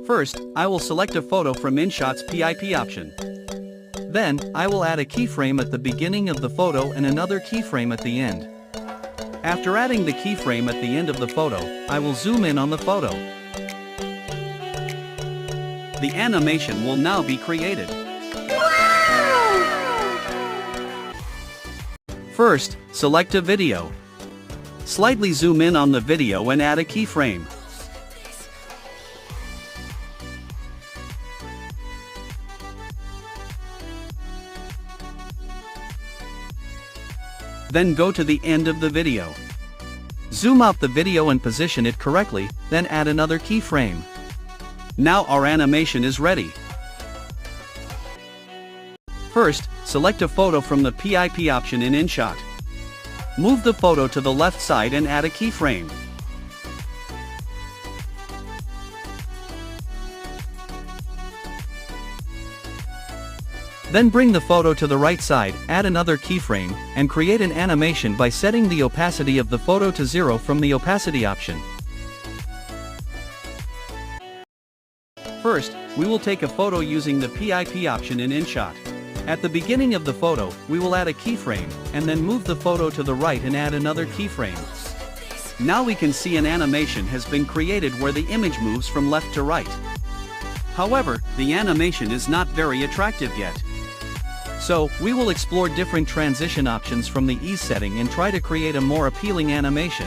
First, I will select a photo from InShot's PIP option. Then, I will add a keyframe at the beginning of the photo and another keyframe at the end. After adding the keyframe at the end of the photo, I will zoom in on the photo. The animation will now be created. First, select a video. Slightly zoom in on the video and add a keyframe. Then go to the end of the video. Zoom out the video and position it correctly, then add another keyframe. Now our animation is ready. First, select a photo from the PIP option in InShot. Move the photo to the left side and add a keyframe. Then bring the photo to the right side, add another keyframe, and create an animation by setting the opacity of the photo to 0 from the opacity option. First, we will take a photo using the PIP option in InShot. At the beginning of the photo, we will add a keyframe, and then move the photo to the right and add another keyframe. Now we can see an animation has been created where the image moves from left to right. However, the animation is not very attractive yet. So, we will explore different transition options from the ease setting and try to create a more appealing animation.